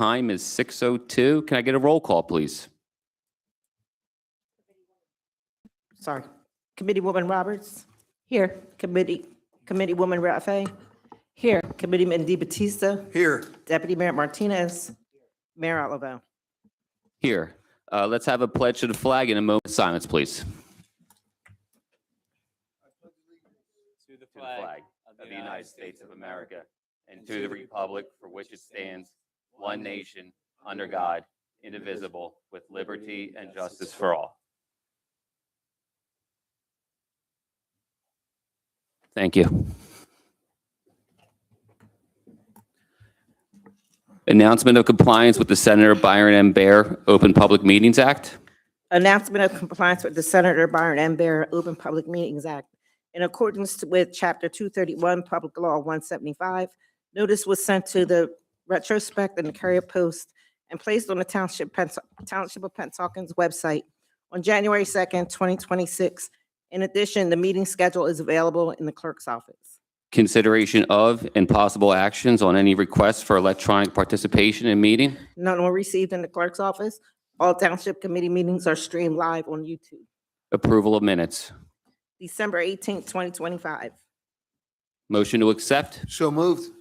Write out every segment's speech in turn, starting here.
time is 6:02. Can I get a roll call, please? Sorry. Committeewoman Roberts? Here. Committeewoman Rafe? Here. Committeeman DeBattista? Here. Deputy Mayor Martinez? Mayor Alavo? Here. Let's have a pledge to the flag and a moment of silence, please. To the flag of the United States of America and to the republic for which it stands, one nation, under God, indivisible, with liberty and justice for all. Thank you. Announcement of compliance with the Senator Byron M. Bear Open Public Meetings Act. Announcement of compliance with the Senator Byron M. Bear Open Public Meetings Act. In accordance with Chapter 231, Public Law 175, notice was sent to the Retrospect and the Carrier Post and placed on the Township of Pennsauken's website on January 2nd, 2026. In addition, the meeting schedule is available in the clerk's office. Consideration of and possible actions on any requests for electronic participation in meeting. None were received in the clerk's office. All township committee meetings are streamed live on YouTube. Approval of minutes. December 18th, 2025. Motion to accept. So moved.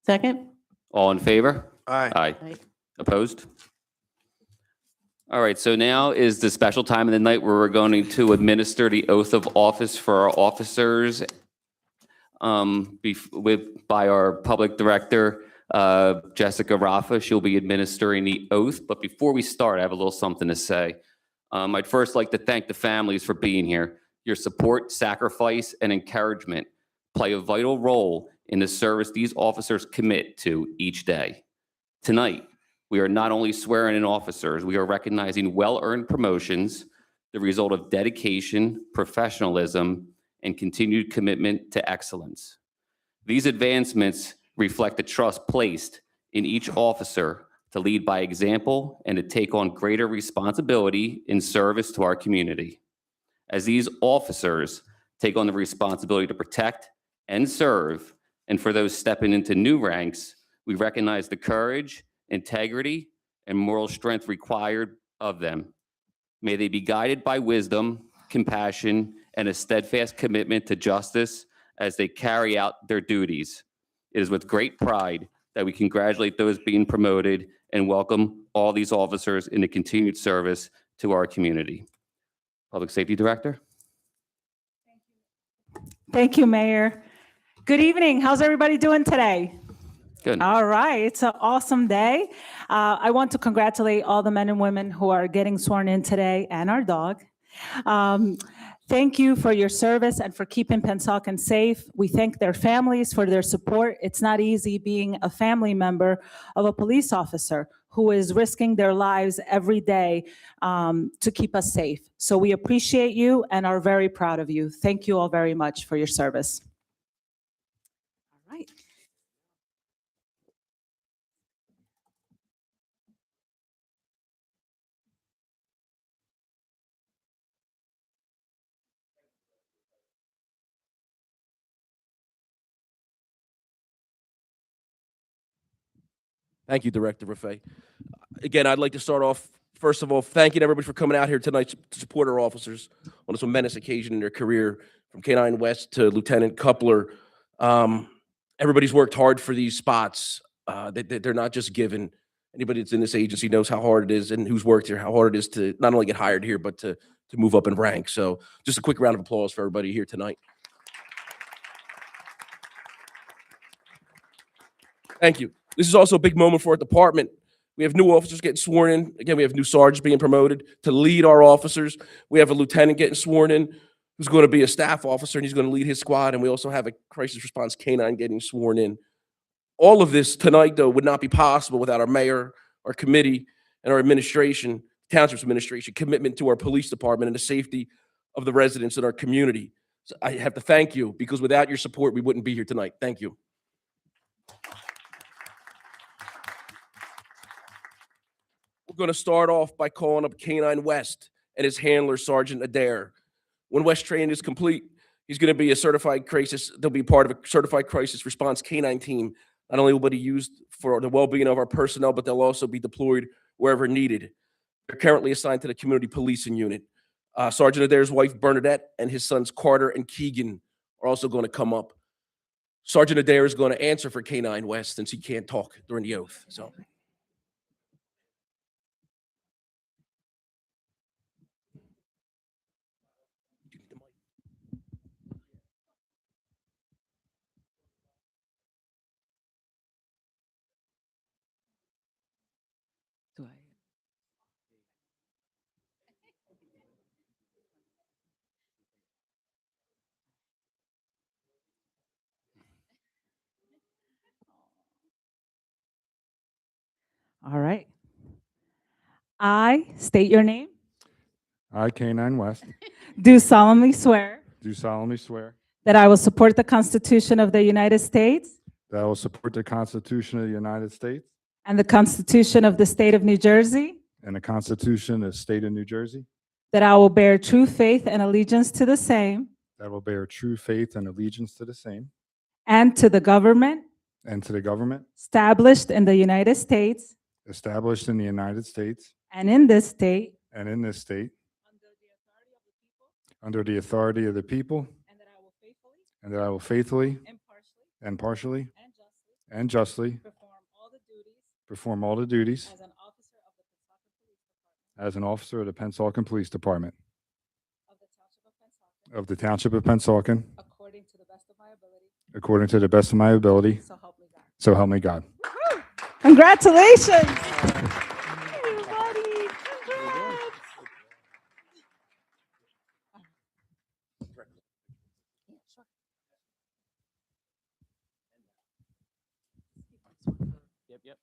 Second. All in favor? Aye. Aye. Opposed? All right, so now is the special time of the night where we're going to administer the oath of office for our officers by our public director, Jessica Rafa. She'll be administering the oath. But before we start, I have a little something to say. I'd first like to thank the families for being here. Your support, sacrifice, and encouragement play a vital role in the service these officers commit to each day. Tonight, we are not only swearing in officers, we are recognizing well-earned promotions, the result of dedication, professionalism, and continued commitment to excellence. These advancements reflect the trust placed in each officer to lead by example and to take on greater responsibility in service to our community. As these officers take on the responsibility to protect and serve, and for those stepping into new ranks, we recognize the courage, integrity, and moral strength required of them. May they be guided by wisdom, compassion, and a steadfast commitment to justice as they carry out their duties. It is with great pride that we congratulate those being promoted and welcome all these officers in the continued service to our community. Public Safety Director. Thank you, Mayor. Good evening. How's everybody doing today? Good. All right. It's an awesome day. I want to congratulate all the men and women who are getting sworn in today and our dog. Thank you for your service and for keeping Pennsauken safe. We thank their families for their support. It's not easy being a family member of a police officer who is risking their lives every day to keep us safe. So we appreciate you and are very proud of you. Thank you all very much for your service. All right. Thank you, Director Rafe. Again, I'd like to start off, first of all, thanking everybody for coming out here tonight to support our officers on this momentous occasion in their career, from K-9 West to Lieutenant Coupler. Everybody's worked hard for these spots. They're not just given. Anybody that's in this agency knows how hard it is, and who's worked here, how hard it is to not only get hired here, but to move up in rank. So just a quick round of applause for everybody here tonight. Thank you. This is also a big moment for our department. We have new officers getting sworn in. Again, we have new sergeants being promoted to lead our officers. We have a lieutenant getting sworn in who's going to be a staff officer, and he's going to lead his squad. And we also have a crisis response K-9 getting sworn in. All of this tonight, though, would not be possible without our mayor, our committee, and our administration, township's administration, commitment to our police department and the safety of the residents in our community. So I have to thank you, because without your support, we wouldn't be here tonight. Thank you. We're going to start off by calling up K-9 West and his handler, Sergeant Adair. When West training is complete, he's going to be a certified crisis. They'll be part of a certified crisis response K-9 team Not only will be used for the well-being of our personnel, but they'll also be deployed wherever needed. They're currently assigned to the community policing unit. Sergeant Adair's wife, Bernadette, and his sons, Carter and Keegan, are also going to come up. Sergeant Adair is going to answer for K-9 West since he can't talk during the oath. So. All right. I state your name, I, K-9 West, do solemnly swear do solemnly swear that I will support the Constitution of the United States that I will support the Constitution of the United States and the Constitution of the State of New Jersey, and the Constitution of the State of New Jersey, that I will bear true faith and allegiance to the same that I will bear true faith and allegiance to the same and to the government and to the government established in the United States established in the United States and in this state and in this state under the authority of the people, and that I will faithfully, and that I will faithfully, impartially, impartially, and justly and justly perform all the duties perform all the duties as an officer of the Pennsauken Police Department as an officer of the Township of Pennsauken, according to the best of my ability, according to the best of my ability, so help me God. so help me God. Congratulations. Everybody, congrats. Yep.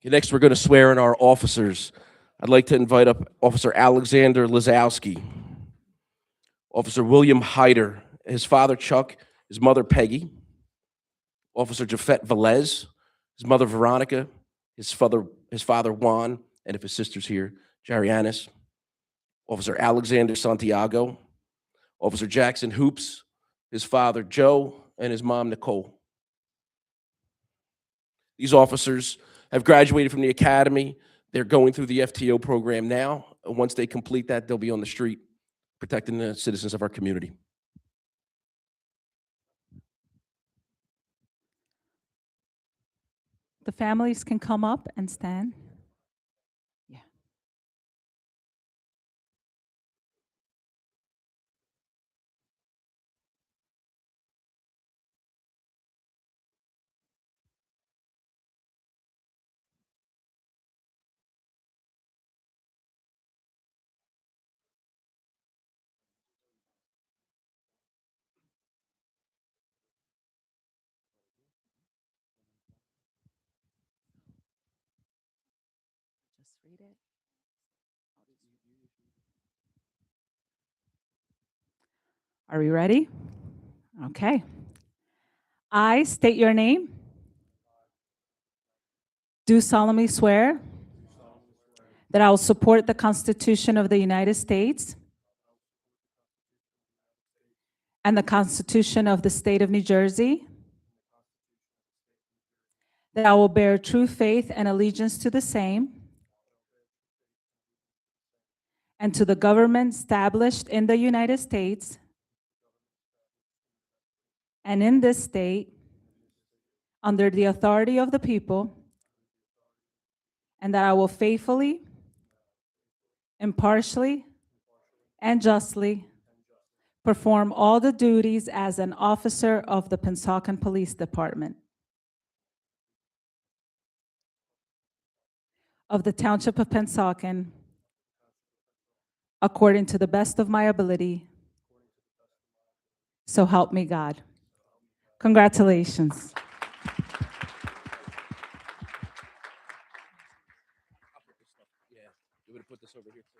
Okay, next, we're going to swear in our officers. I'd like to invite up Officer Alexander Lazowski, Officer William Hyder, his father Chuck, his mother Peggy, Officer Jafet Velez, his mother Veronica, his father Juan, and if his sister's here, Jarianis, Officer Alexander Santiago, Officer Jackson Hoops, his father Joe, and his mom Nicole. These officers have graduated from the academy. They're going through the FTO program now. Once they complete that, they'll be on the street protecting the citizens of our community. The families can come up and stand. Yeah. Just read it. Are we ready? Okay. I state your name. Do solemnly swear that I will support the Constitution of the United States and the Constitution of the State of New Jersey, that I will bear true faith and allegiance to the same and to the government established in the United States and in this state under the authority of the people, and that I will faithfully, impartially, and justly perform all the duties as an officer of the Pennsauken Police Department of the Township of Pennsauken, according to the best of my ability. So help me God. Congratulations. Yeah, you would have put this over here too.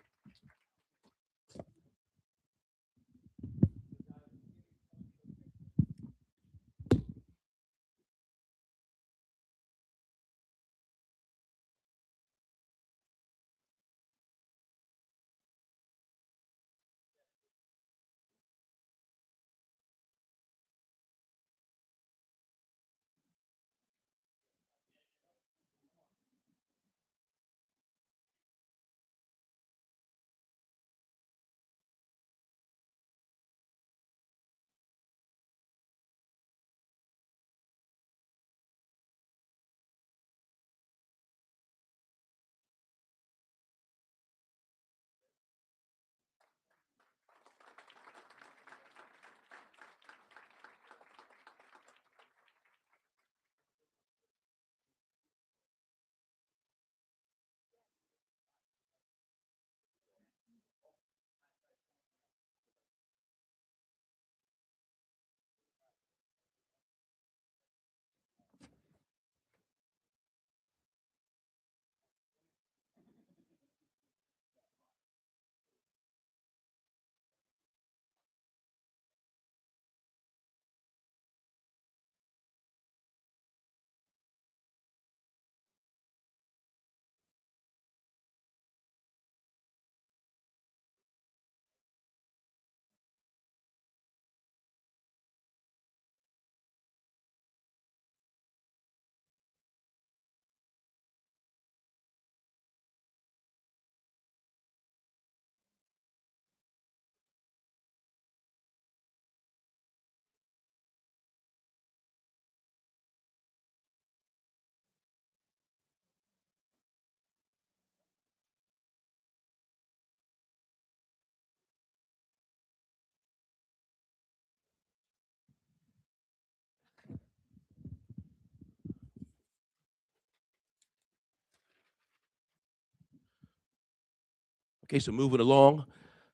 Okay, so moving along,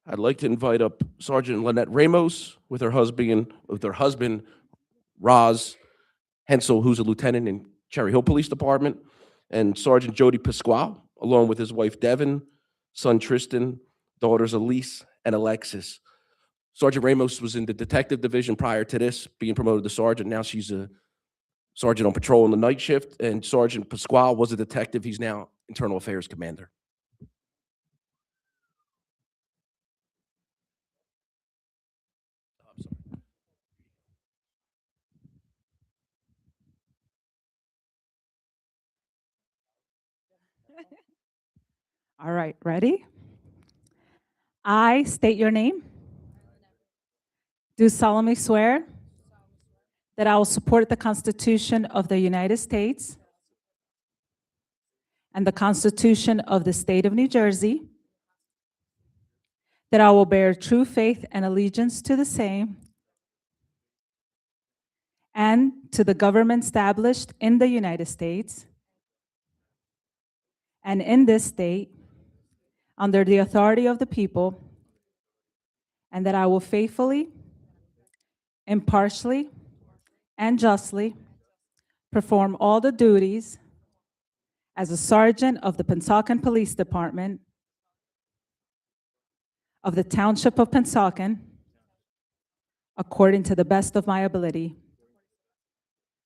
I'd like to invite up Sergeant Lynette Ramos with her husband, Roz Hensel, who's a lieutenant in Cherry Hill Police Department, and Sergeant Jody Pasquale, along with his wife Devin, son Tristan, daughters Elise and Alexis. Sergeant Ramos was in the detective division prior to this, being promoted to sergeant. Now she's a sergeant on patrol in the night shift, and Sergeant Pasquale was a detective. He's now internal affairs commander. I'm sorry. All right, ready? I state your name. Do solemnly swear that I will support the Constitution of the United States and the Constitution of the State of New Jersey, that I will bear true faith and allegiance to the same and to the government established in the United States and in this state under the authority of the people, and that I will faithfully, impartially, and justly perform all the duties as a sergeant of the Pennsauken Police Department of the Township of Pennsauken, according to the best of my ability.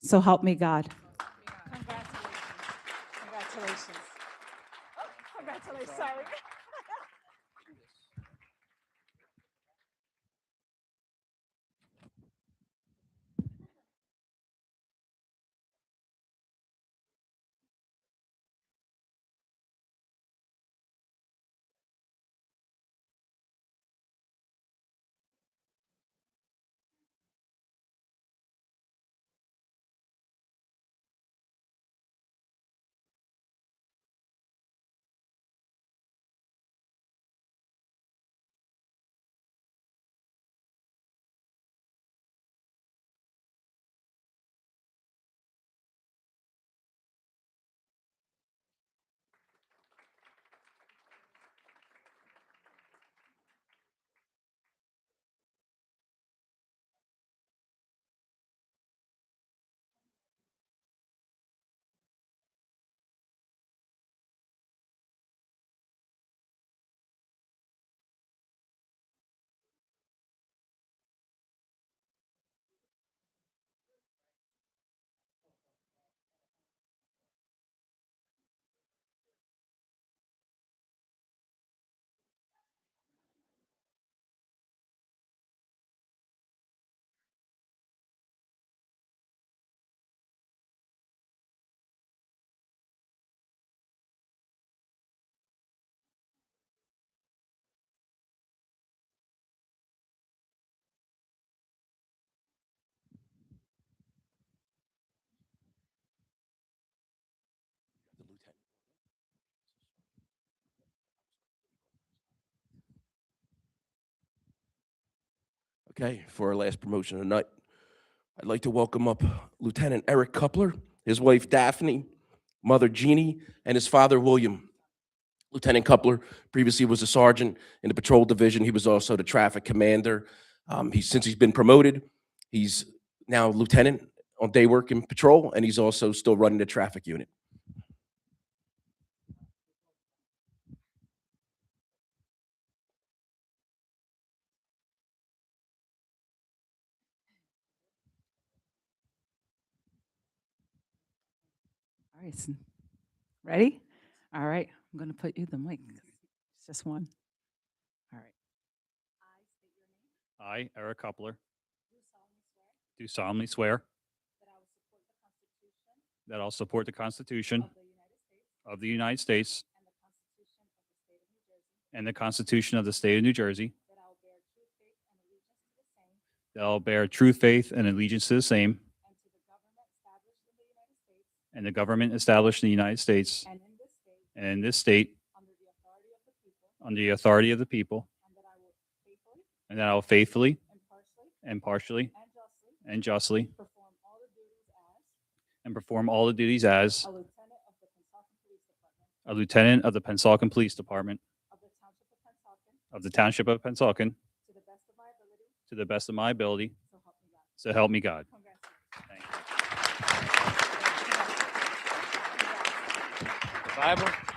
So help me God. Congratulations. Oh, congratulations, sorry. Okay, for our last promotion of the night, I'd like to welcome up Lieutenant Eric Coupler, his wife Daphne, mother Jeannie, and his father William. Lieutenant Coupler previously was a sergeant in the patrol division. He was also the traffic commander. Since he's been promoted, he's now lieutenant on day work in patrol, and he's also still running the traffic unit. All right, ready? All right, I'm going to put you the mic. It's just one. All right. I, Eric Coupler, do solemnly swear that I'll support the Constitution of the United States and the Constitution of the State of New Jersey, that I'll bear true faith and allegiance to the same and the government established in the United States and in this state under the authority of the people, and that I will faithfully, impartially, and justly perform all the duties as a lieutenant of the Pennsauken Police Department of the Township of Pennsauken to the best of my ability. So help me God. Thank you. Bible.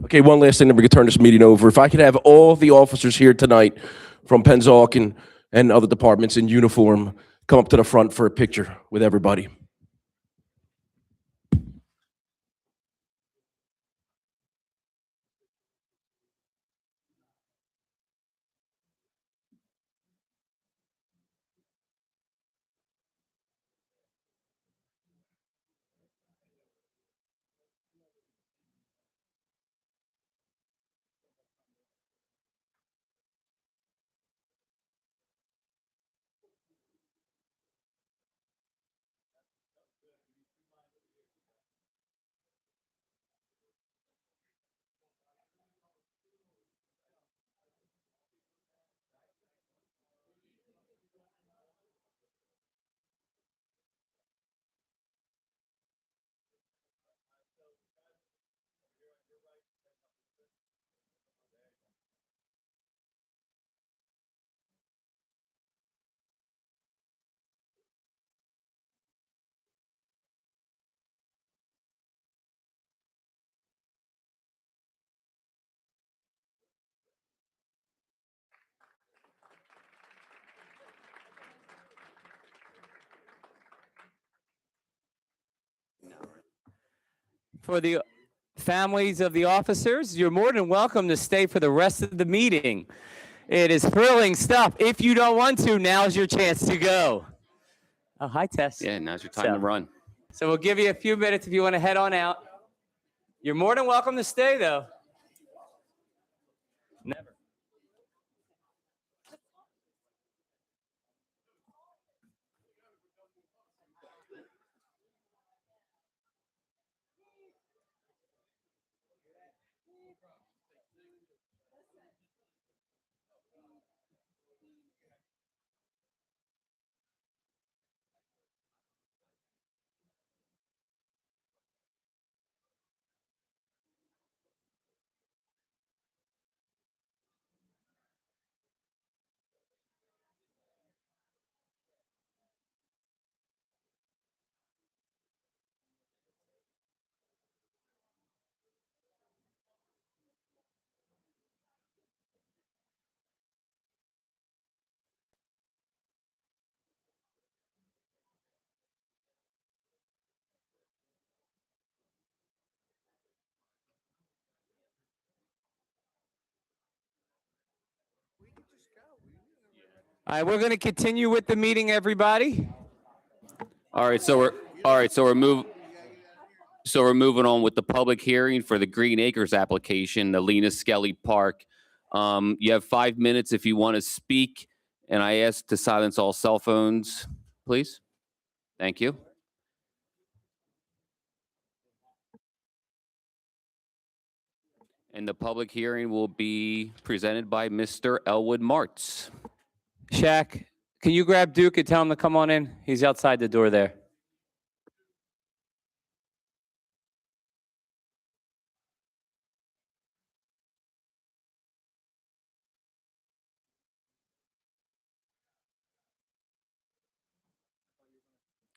Okay, one last thing, then we can turn this meeting over. If I could have all the officers here tonight from Pennsauken and other departments in uniform come up to the front for a picture with everybody. For the families of the officers, you're more than welcome to stay for the rest of the meeting. It is thrilling stuff. If you don't want to, now's your chance to go. Oh, hi, Tess. Yeah, now's your time to run. So we'll give you a few minutes if you want to head on out. You're more than welcome to stay, though. Never. All right, we're going to continue with the meeting, everybody. All right, so we're moving on with the public hearing for the Green Acres application, the Lena Skelly Park. You have 5 minutes if you want to speak, and I ask to silence all cell phones, please. Thank you. And the public hearing will be presented by Mr. Elwood Martz. Shaq, can you grab Duke and tell him to come on in? He's outside the door there.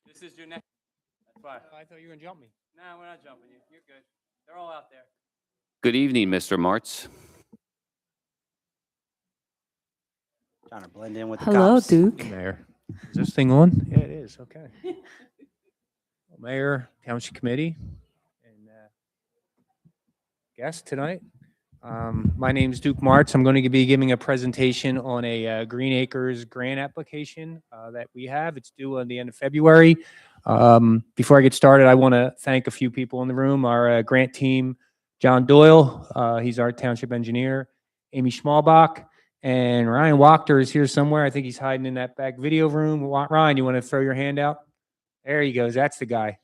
This is your next. That's why. I thought you were gonna jump me. No, we're not jumping you. You're good. They're all out there. Good evening, Mr. Martz. Trying to blend in with the Hello, cops. Duke. Mayor, is this thing on? Yeah, it is. Okay. Well, Mayor, Township Committee, and guest tonight. My name's Duke Martz. I'm going to be giving a presentation on a Green Acres grant application that we have. It's due on the end of February. Before I get started, I want to thank a few people in the room. Our grant team, John Doyle, he's our township engineer, Amy Schmalbach, and Ryan Wachter is here somewhere. I think he's hiding in that back video room. Ryan, you want to throw your hand out? There he goes. That's the guy.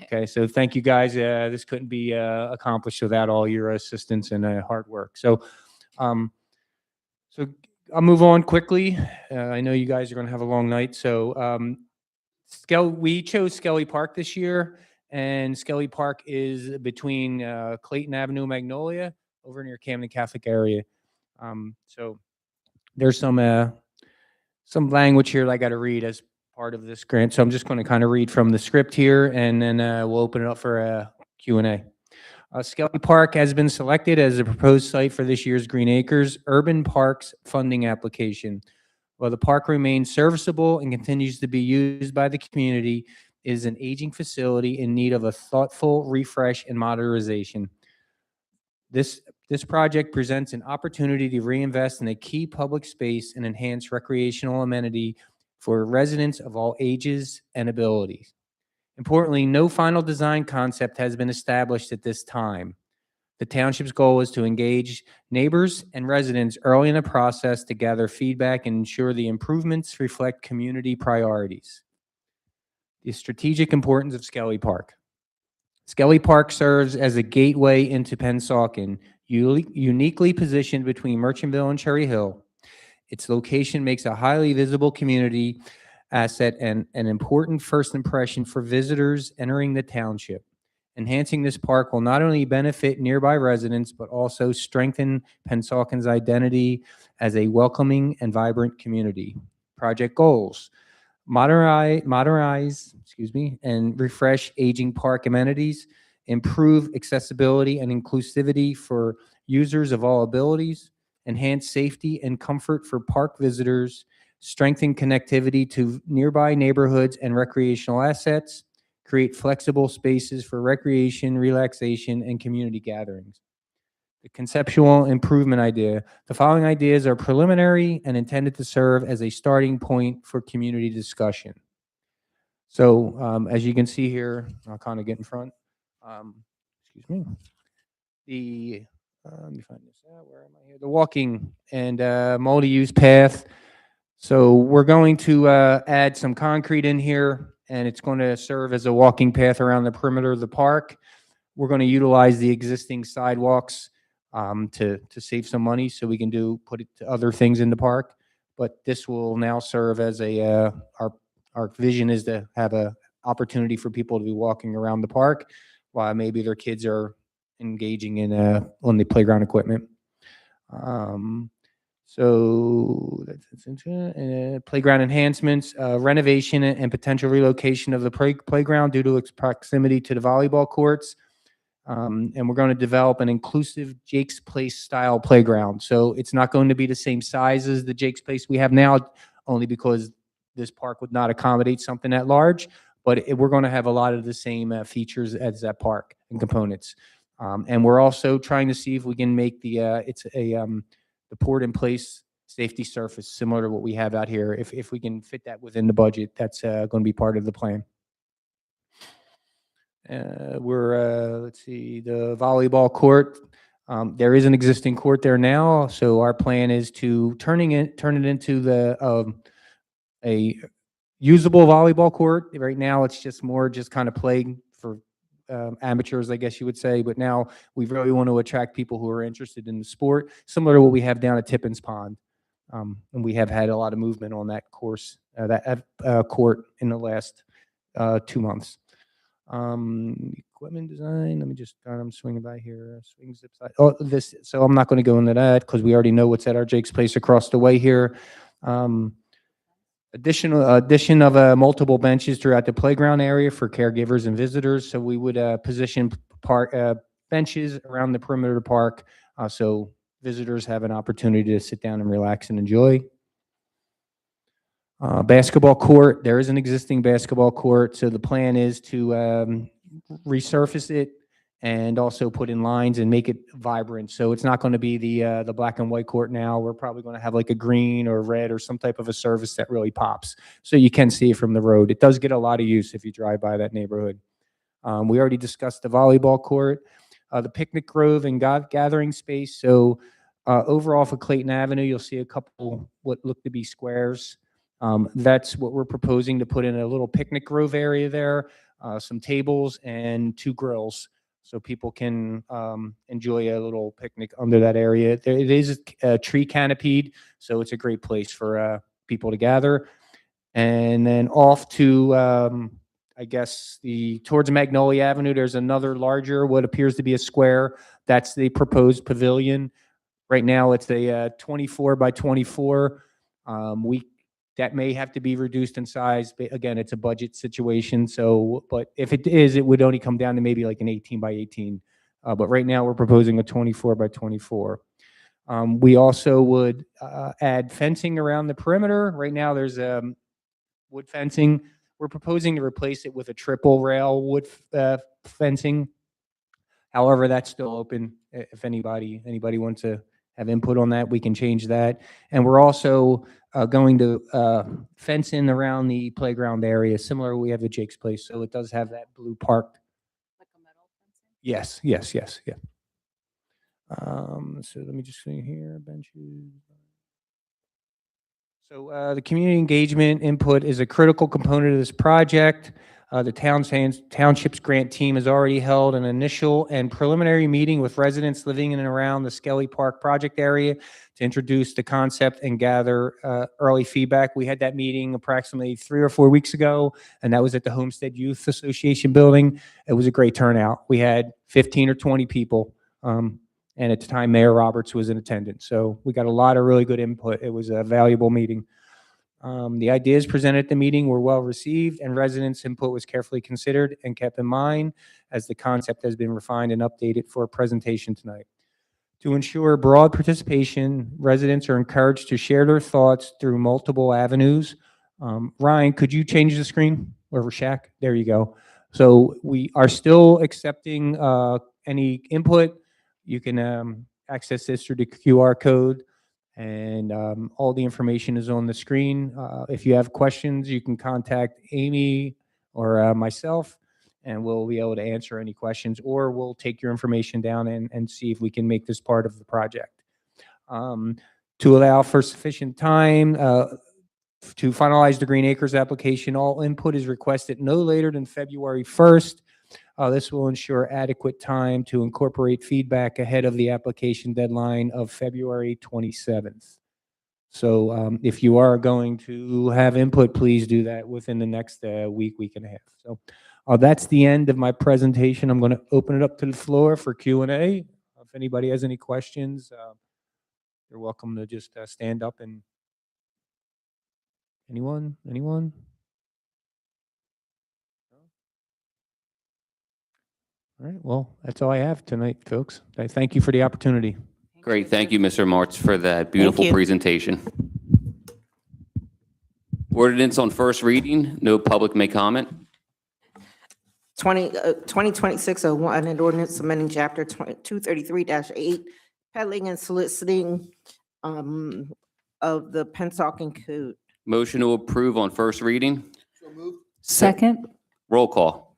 Okay, so thank you guys. This couldn't be accomplished without all your assistance and hard work. So I'll move on quickly. I know you guys are going to have a long night. So we chose Skelly Park this year, and Skelly Park is between Clayton Avenue, Magnolia, over near Camden Catholic area. So there's some language here that I got to read as part of this grant. So I'm just going to kind of read from the script here, and then we'll open it up for a Q&A. Skelly Park has been selected as a proposed site for this year's Green Acres Urban Parks funding application. While the park remains serviceable and continues to be used by the community, it is an aging facility in need of a thoughtful refresh and modernization. This project presents an opportunity to reinvest in a key public space and enhance recreational amenity for residents of all ages and abilities. Importantly, no final design concept has been established at this time. The township's goal is to engage neighbors and residents early in the process to gather feedback and ensure the improvements reflect community priorities. The strategic importance of Skelly Park. Skelly Park serves as a gateway into Pennsauken, uniquely positioned between Merchantville and Cherry Hill. Its location makes a highly visible community asset and an important first impression for visitors entering the township. Enhancing this park will not only benefit nearby residents, but also strengthen Pennsauken's identity as a welcoming and vibrant community. Project goals: modernize, and refresh aging park amenities, improve accessibility and inclusivity for users of all abilities, enhance safety and comfort for park visitors, strengthen connectivity to nearby neighborhoods and recreational assets, create flexible spaces for recreation, relaxation, and community gatherings. The conceptual improvement idea. The following ideas are preliminary and intended to serve as a starting point for community discussion. So as you can see here, I'll kind of get in front. Excuse me. Let me find this out. Where am I here? The walking and multi-use path. So we're going to add some concrete in here, and it's going to serve as a walking path around the perimeter of the park. We're going to utilize the existing sidewalks to save some money, so we can put it to other things in the park. But this will now serve as our vision is to have a opportunity for people to be walking around the park while maybe their kids are engaging in on the playground equipment. So that's playground enhancements, renovation and potential relocation of the playground due to its proximity to the volleyball courts. And we're going to develop an inclusive Jake's Place style playground. So it's not going to be the same size as the Jake's Place we have now, only because this park would not accommodate something that large, but we're going to have a lot of the same features as that park and components. And we're also trying to see if we can make the Port in Place safety surface similar to what we have out here. If we can fit that within the budget, that's going to be part of the plan. Let's see, the volleyball court. There is an existing court there now, so our plan is to turn it into a usable volleyball court. Right now, it's just kind of playing for amateurs, I guess you would say. But now we really want to attract people who are interested in the sport, similar to what we have down at Tippins Pond. And we have had a lot of movement on that court in the last 2 months. Equipment design. Let me just. I'm swinging by here. Swing zip side. Oh, this. So I'm not going to go into that because we already know what's at our Jake's Place across the way here. Addition of multiple benches throughout the playground area for caregivers and visitors. So we would position benches around the perimeter of the park so visitors have an opportunity to sit down and relax and enjoy. Basketball court. There is an existing basketball court, so the plan is to resurface it and also put in lines and make it vibrant. So it's not going to be the black and white court now. We're probably going to have like a green or red or some type of a surface that really pops, so you can see it from the road. It does get a lot of use if you drive by that neighborhood. We already discussed the volleyball court, the picnic grove and gathering space. So overall for Clayton Avenue, you'll see a couple what look to be squares. That's what we're proposing to put in a little picnic grove area there, some tables and 2 grills so people can enjoy a little picnic under that area. It is tree canopied, so it's a great place for people to gather. And then off to, I guess, towards Magnolia Avenue, there's another larger, what appears to be a square. That's the proposed pavilion. Right now, it's a 24 by 24. That may have to be reduced in size. But again, it's a budget situation. So, but if it is, it would only come down to maybe like an 18 by 18. But right now, we're proposing a 24 by 24. We also would add fencing around the perimeter. Right now, there's wood fencing. We're proposing to replace it with a triple rail wood fencing. However, that's still open. If anybody wants to have input on that, we can change that. And we're also going to fence in around the playground area, similar to what we have at Jake's Place. So it does have that blue park. Like a metal fencing? Yes. Yeah. So let me just see here, benches. So the community engagement input is a critical component of this project. The township's grant team has already held an initial and preliminary meeting with residents living in and around the Skelly Park project area to introduce the concept and gather early feedback. We had that meeting approximately 3 or 4 weeks ago, and that was at the Homestead Youth Association building. It was a great turnout. We had 15 or 20 people, and at the time, Mayor Roberts was in attendance. So we got a lot of really good input. It was a valuable meeting. The ideas presented at the meeting were well received, and residents' input was carefully considered and kept in mind as the concept has been refined and updated for a presentation tonight. To ensure broad participation, residents are encouraged to share their thoughts through multiple avenues. Ryan, could you change the screen over Shaq? There you go. So we are still accepting any input. You can access this through the QR code. And all the information is on the screen. If you have questions, you can contact Amy or myself, and we'll be able to answer any questions, or we'll take your information down and see if we can make this part of the project. To allow for sufficient time to finalize the Green Acres application, all input is requested no later than February 1st. This will ensure adequate time to incorporate feedback ahead of the application deadline of February 27th. So if you are going to have input, please do that within the next week and a half. So that's the end of my presentation. I'm going to open it up to the floor for Q&A. If anybody has any questions, you're welcome to just stand up and anyone? All right, well, that's all I have tonight, folks. I thank you for the opportunity. Great. Thank you, Mr. Martz, for that beautiful you. presentation. Ordinance on first reading. No public may comment. 2026-01, an ordinance amending chapter 233-8, peddling and soliciting of the Pennsauken Code. Motion to approve on first reading. Second? Roll call.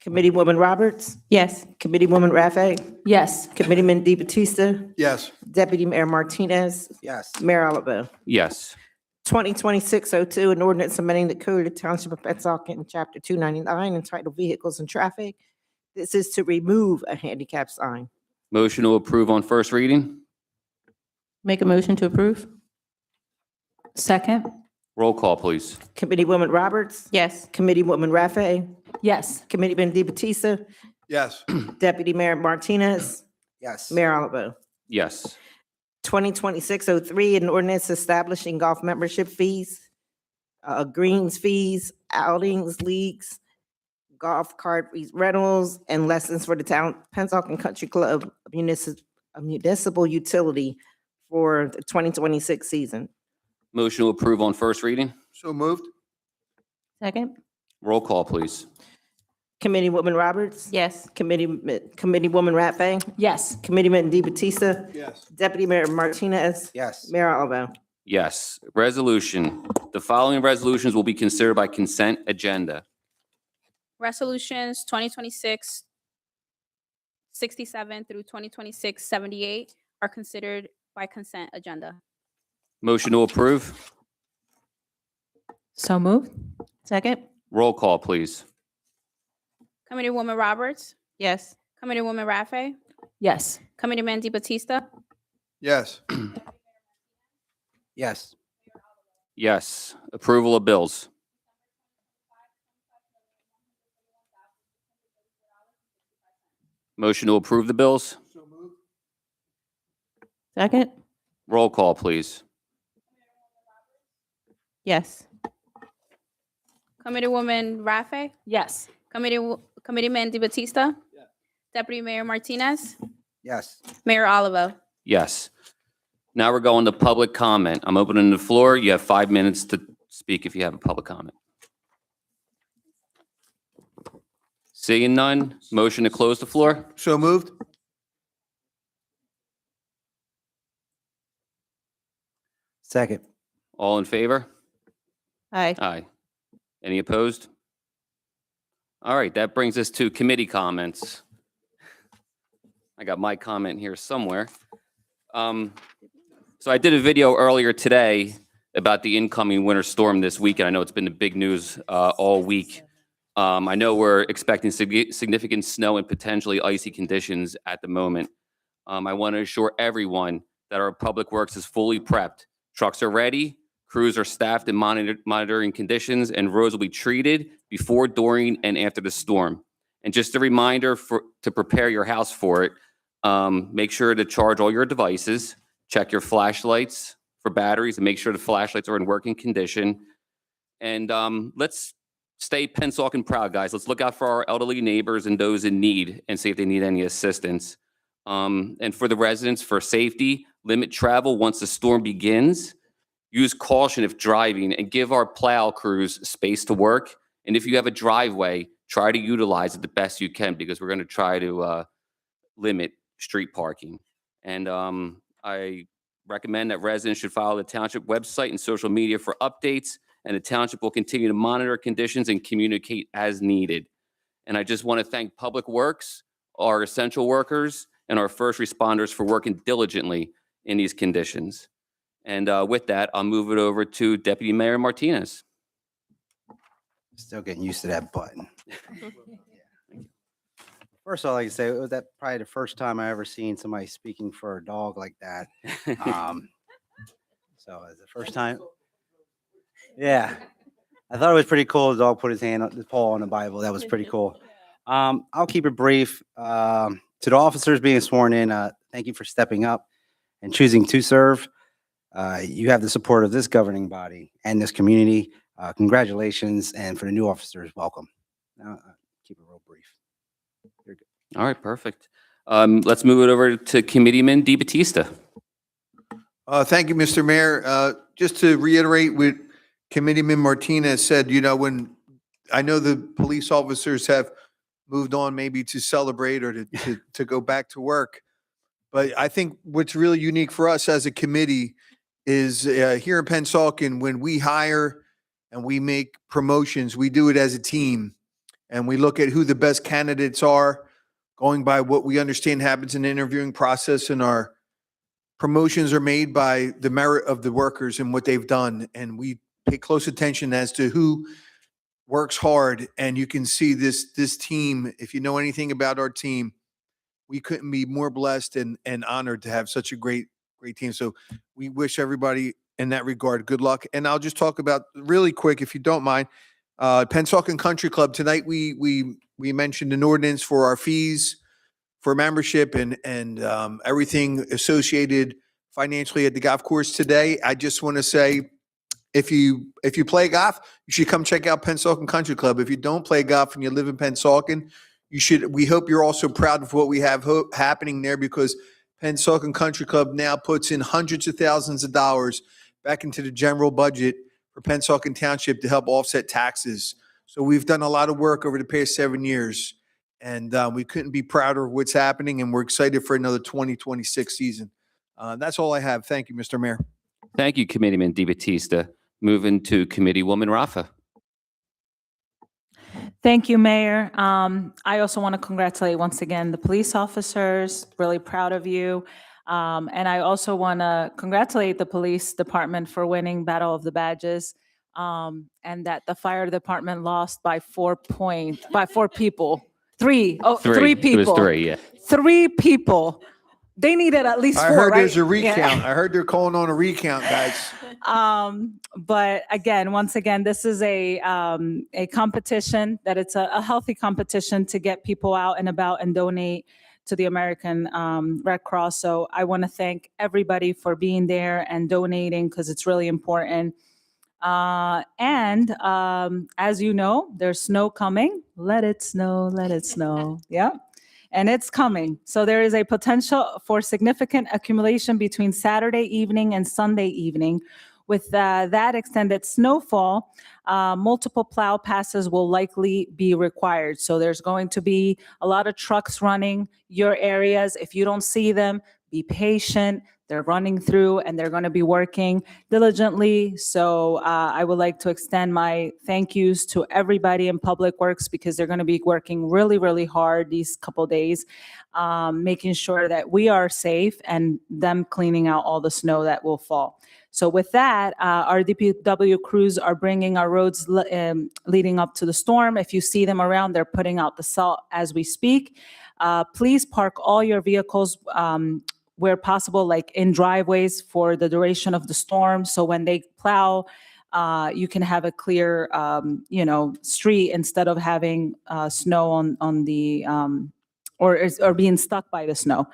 Committeewoman Roberts, Yes. Committeewoman Raffay, Yes. Committeeman Batista, Yes. Deputy Mayor Martinez, Yes. Mayor Alabo. Yes. 2026-02, an ordinance amending the code of the Township of Pennsauken, Chapter 299, entitled Vehicles and Traffic. This is to remove a handicap sign. Motion to approve on first reading. Make a motion to approve? Second? Roll call, please. Committeewoman Roberts, Yes. Committeewoman Raffay, Yes. Committeeman Batista, Yes. Deputy Mayor Martinez, Yes. Mayor Alabo. Yes. 2026-03, an ordinance establishing golf membership fees, greens fees, outings, leagues, golf cart rentals, and lessons for the town Pennsauken Country Club municipal utility for the 2026 season. Motion to approve on first reading. So moved. Second? Roll call, please. Committeewoman Roberts, Yes. Committeewoman Raffay, Yes. Committeeman Batista, Yes. Deputy Mayor Martinez, Yes. Mayor Alabo. Yes. Resolution. The following resolutions will be considered by consent agenda. Resolutions 2026-67 through 2026-78 are considered by consent agenda. Motion to approve. So moved? Second? Roll call, please. Committeewoman Roberts, Yes. Committeewoman Raffay, Yes. Committeeman Batista, Yes. Yes. Yes. Approval of bills. Motion to approve the bills. Second? Roll call, please. Yes. Committeewoman Raffay, Yes. Committeeman Batista, Deputy Mayor Martinez, Yes. Mayor Olivo. Yes. Now we're going to public comment. I'm opening the floor. You have 5 minutes to speak if you have a public comment. Seeing none, motion to close the floor. So moved. Second. All in favor? Aye. Aye. Any opposed? All right, that brings us to committee comments. I got my comment here somewhere. So I did a video earlier today about the incoming winter storm this week, and I know it's been the big news all week. I know we're expecting significant snow and potentially icy conditions at the moment. I want to assure everyone that our public works is fully prepped. Trucks are ready, crews are staffed and monitoring conditions, and roads will be treated before, during, and after the storm. And just a reminder to prepare your house for it. Make sure to charge all your devices, check your flashlights for batteries, and make sure the flashlights are in working condition. And let's stay Pennsauken proud, guys. Let's look out for our elderly neighbors and those in need and see if they need any assistance. And for the residents, for safety, limit travel once the storm begins. Use caution if driving, and give our plow crews space to work. And if you have a driveway, try to utilize it the best you can, because we're going to try to limit street parking. And I recommend that residents should follow the township website and social media for updates, and the township will continue to monitor conditions and communicate as needed. And I just want to thank Public Works, our essential workers, and our first responders for working diligently in these conditions. And with that, I'll move it over to Deputy Mayor Martinez. Still getting used to that button. First of all, like I say, it was that probably the first time I ever seen somebody speaking for a dog like that. So it's the first time. Yeah, I thought it was pretty cool. The dog put his paw on the Bible. That was pretty cool. I'll keep it brief. To the officers being sworn in, thank you for stepping up and choosing to serve. You have the support of this governing body and this community. Congratulations, and for the new officers, welcome. Now, keep it real brief. You're good. All right, perfect. Let's move it over to Committeeman Batista. Thank you, Mr. Mayor. Just to reiterate what Committeeman Martinez said, you know, when I know the police officers have moved on maybe to celebrate or to go back to work, but I think what's really unique for us as a committee is here in Pennsauken, when we hire and we make promotions, we do it as a team. And we look at who the best candidates are, going by what we understand happens in the interviewing process, and our promotions are made by the merit of the workers and what they've done. And we pay close attention as to who works hard. And you can see this team, if you know anything about our team, we couldn't be more blessed and honored to have such a great team. So we wish everybody in that regard good luck. And I'll just talk about really quick, if you don't mind, Pennsauken Country Club. Tonight we mentioned an ordinance for our fees for membership and everything associated financially at the golf course today. I just want to say, if you play golf, you should come check out Pennsauken Country Club. If you don't play golf and you live in Pennsauken, you should. We hope you're also proud of what we have happening there, because Pennsauken Country Club now puts in hundreds of thousands of dollars back into the general budget for Pennsauken Township to help offset taxes. So we've done a lot of work over the past 7 years, and we couldn't be prouder of what's happening, and we're excited for another 2026 season. That's all I have. Thank you, Mr. Mayor. Thank you, Committeeman DiBattista. Moving to Committeewoman Rafa. Thank you, Mayor. I also want to congratulate once again the police officers. Really proud of you. And I also want to congratulate the police department for winning Battle of the Badges, and that the fire department lost by 4 people. Three people. It was 3, yeah. 3 people. They needed at least 4, I heard right? there's a Yeah. recount. I heard they're calling on a recount, guys. But again, once again, this is a competition that it's a healthy competition to get people out and about and donate to the American Red Cross. So I want to thank everybody for being there and donating, because it's really important. And as you know, there's snow coming. Let it snow, let it snow. Yeah. And it's coming. So there is a potential for significant accumulation between Saturday evening and Sunday evening. With that extended snowfall, multiple plow passes will likely be required. So there's going to be a lot of trucks running your areas. If you don't see them, be patient. They're running through and they're going to be working diligently. So I would like to extend my thank yous to everybody in Public Works, because they're going to be working really, really hard these couple days, making sure that we are safe and them cleaning out all the snow that will fall. So with that, our DPW crews are bringing our roads leading up to the storm. If you see them around, they're putting out the salt as we speak. Please park all your vehicles where possible, like in driveways for the duration of the storm. So when they plow, you can have a clear, street instead of having snow on the, or being stuck by the snow.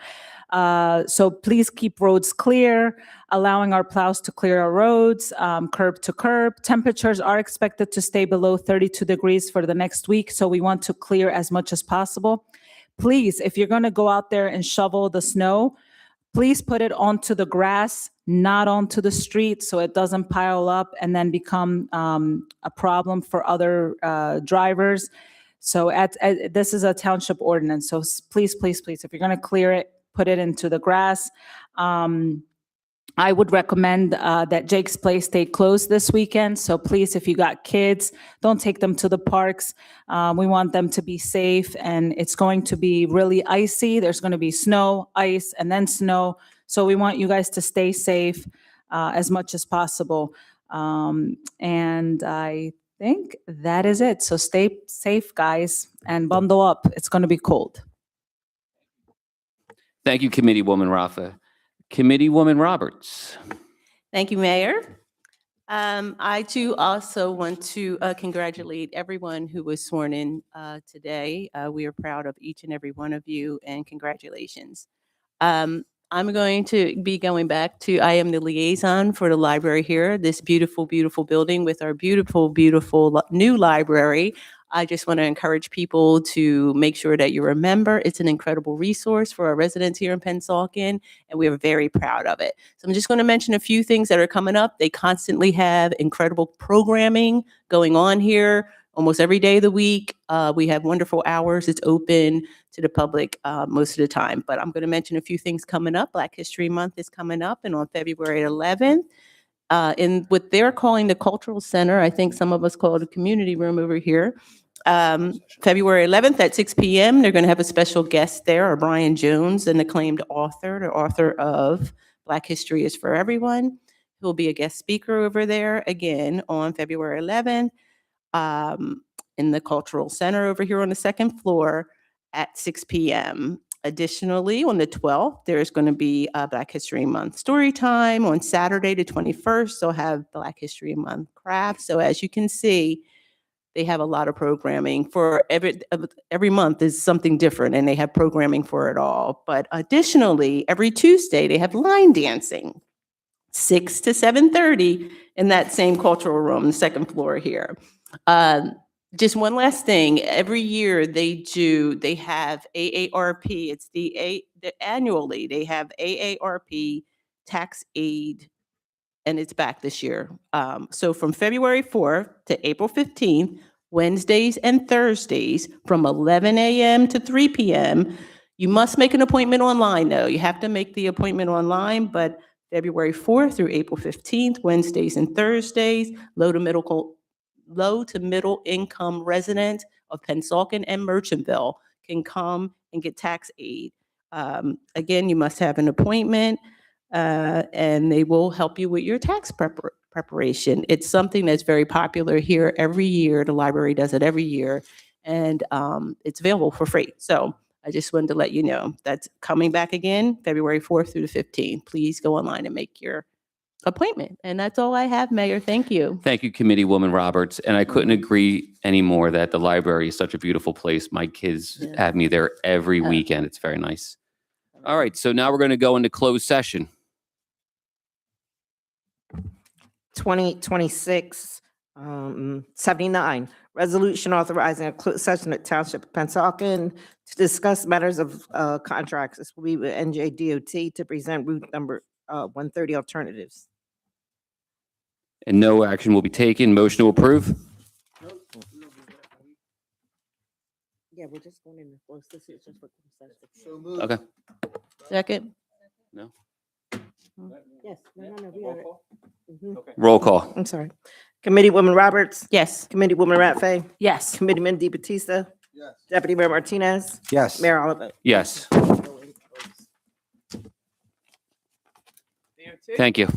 So please keep roads clear, allowing our plows to clear our roads, curb to curb. Temperatures are expected to stay below 32 degrees for the next week, so we want to clear as much as possible. Please, if you're going to go out there and shovel the snow, please put it onto the grass, not onto the street, so it doesn't pile up and then become a problem for other drivers. So this is a township ordinance, so please, please, please, if you're going to clear it, put it into the grass. I would recommend that Jake's Place stay closed this weekend. So please, if you got kids, don't take them to the parks. We want them to be safe, and it's going to be really icy. There's going to be snow, ice, and then snow. So we want you guys to stay safe as much as possible. And I think that is it. So stay safe, guys, and bundle up. It's going to be cold. Thank you, Committeewoman Rafa. Committeewoman Roberts. Thank you, Mayor. I too also want to congratulate everyone who was sworn in today. We are proud of each and every one of you, and congratulations. I'm going to be going back to, I am the liaison for the library here, this beautiful, beautiful building with our beautiful, beautiful new library. I just want to encourage people to make sure that you remember it's an incredible resource for our residents here in Pennsauken, and we are very proud of it. So I'm just going to mention a few things that are coming up. They constantly have incredible programming going on here almost every day of the week. We have wonderful hours. It's open to the public most of the time. But I'm going to mention a few things coming up. Black History Month is coming up, and on February 11th, in what they're calling the Cultural Center, I think some of us call it a community room over here. February 11th at 6 p.m., they're going to have a special guest there, Brian Jones, an acclaimed author, the author of Black History is for Everyone. He'll be a guest speaker over there again on February 11th in the Cultural Center over here on the second floor at 6 p.m. Additionally, on the 12th, there's going to be a Black History Month story time. On Saturday, the 21st, they'll have Black History Month crafts. So as you can see, they have a lot of programming for every month is something different, and they have programming for it all. But additionally, every Tuesday, they have line dancing, 6 to 7:30 in that same cultural room, the second floor here. Just one last thing. Every year they have AARP. It's annually they have AARP tax aid, and it's back this year. So from February 4th to April 15th, Wednesdays and Thursdays from 11 a.m. to 3 p.m. You must make an appointment online, though. You have to make the appointment online, but February 4th through April 15th, Wednesdays and Thursdays, low to middle income residents of Pennsauken and Merchantville can come and get tax aid. Again, you must have an appointment, and they will help you with your tax preparation. It's something that's very popular here every year. The library does it every year, and it's available for free. So I just wanted to let you know that's coming back again, February 4th through the 15th. Please go online and make your appointment. And that's all I have, Mayor. Thank you. Thank you, Committeewoman Roberts. And I couldn't agree anymore that the library is such a beautiful place. My kids have me there every weekend. It's very nice. All right, so now we're going to go into closed session. 2026 79, resolution authorizing a closed session at Township of Pennsauken to discuss matters of contracts. This will be with NJDOT to present route number 130 alternatives. And no action will be taken. Motion to approve? Yeah, we're just going in the closed session just for closed session. So moved. Okay. Second. No? Yes, no, we are. Roll call. I'm sorry. Committeewoman Roberts, Yes. Committeewoman Ratfay, Yes. Committeeman DeBattista, Yes. Deputy Mayor Martinez, Yes. Mayor Oliver. Yes. Thank you.